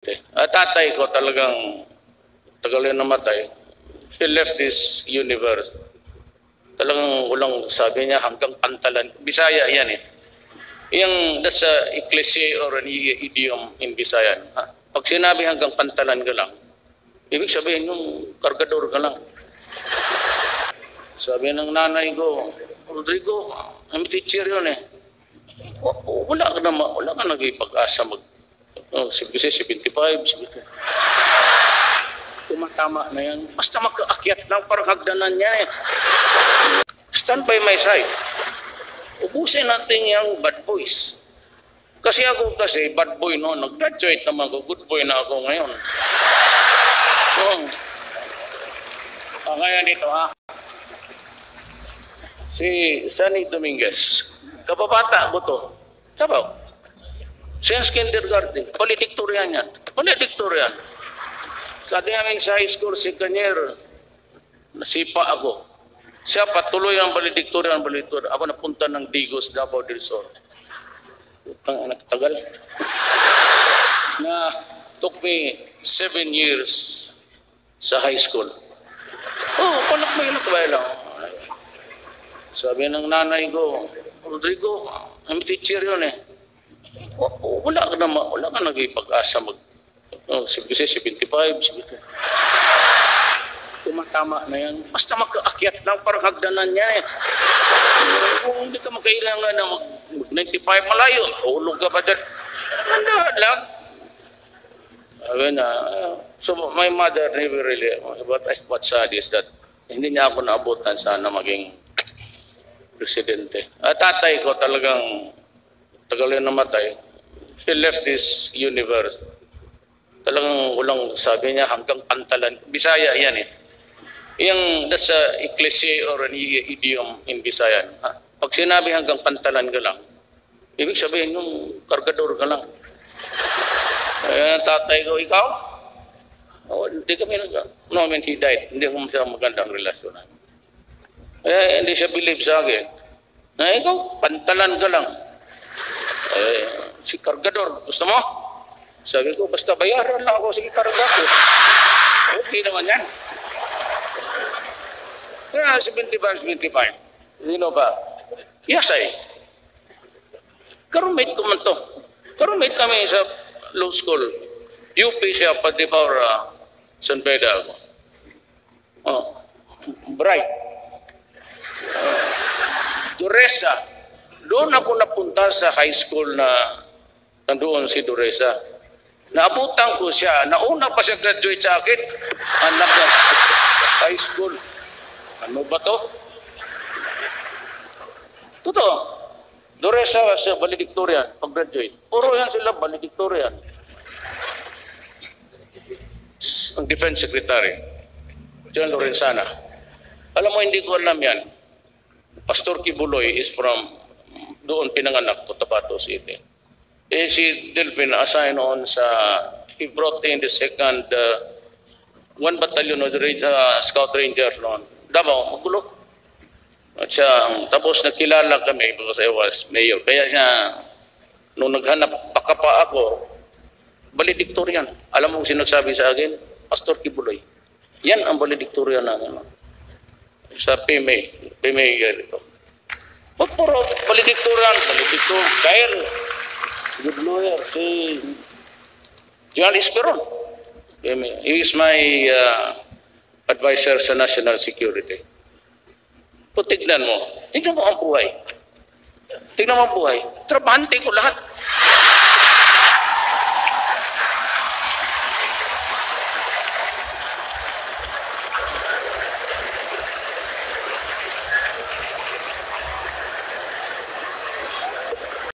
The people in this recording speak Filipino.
Tatay ko talagang tagal yun namatay. He left this universe. Talagang walang sabi niya hanggang pantalan. Bisaya yan eh. That's a cliche or an idiom in Bisayan. Pag sinabi hanggang pantalan ka lang, ibig sabihin yung kargador ka lang. Sabi ng nanay ko, Rodrigo, ang teacher yun eh. Wala ka nag-ipag-asa kasi 75, 70. Tumatama na yan. Basta makaakyat lang, parang hagdanan niya eh. Stand by my side. Ubusin natin yung bad boys. Kasi ako bad boy noon. Nag-graduate naman ako. Good boy na ako ngayon. Ngayon dito ha. Si Sunny Dominguez. Kababata ko to. Tabaw. Since kindergarten. Valedictorian yan. Valedictorian. Sa namin sa high school, si Kanyer, nasipa ako. Siya patuloy ang valedictorian. Ako napunta ng Digos, Davao del Sur. Ang tagal. Na took me 7 years sa high school. Palak mo yun lang. Sabi ng nanay ko, Rodrigo, ang teacher yun eh. Wala ka nag-ipag-asa kasi 75, 70. Tumatama na yan. Basta makaakyat lang, parang hagdanan niya eh. Kung hindi ka makailangan na mag-95 malayo, hulog ka ba dyan? Handa lang. So my mother never really, what's sad is that hindi niya ako naabutan sana maging presidente. Tatay ko talagang tagal yun namatay. He left this universe. Talagang walang sabi niya hanggang pantalan. Bisaya yan eh. That's a cliche or an idiom in Bisayan. Pag sinabi hanggang pantalan ka lang, ibig sabihin yung kargador ka lang. Tatay ko, ikaw? Hindi kami no, when he died, hindi ko siya magandang relasyon. Hindi siya believe sa akin. Ikaw, pantalan ka lang. Si kargador, gusto mo? Sabi ko, basta bayaran lang ako, sige karga ko. Okay naman yan. 75. Sino ba? Yes, karumate ko man to. Karumate kami sa law school. UP siya, pati pa San Pedro ako. Bright. Duresa. Doon ako napunta sa high school na nandoon si Duresa. Naabutan ko siya. Nauna pa siya graduate sa akin. Anak niya. High school. Ano ba to? Totoo. Duresa sa valedictorian pag-graduate. Puro yan sila valedictorian. Ang defense secretary, John Lorenzana. Alam mo, hindi ko alam yan. Pastor Kibuloy is from doon pinanganak, Cotabato City. Si Delvin assigned on he brought in the second 1 battalion of Scout Rangers noon. Davao, magulo. At siya, tapos nakilala kami because I was mayor. Kaya siya, nung naghanap baka pa ako, valedictorian. Alam mo kung sinasabi sa akin? Pastor Kibuloy. Yan ang valedictorian namin. Sa PMA ito. Puro valedictorian, Kyle, good lawyer, si John Esperon. He is my advisor sa national security. Tignan mo ang buhay. Trabahante ko lahat.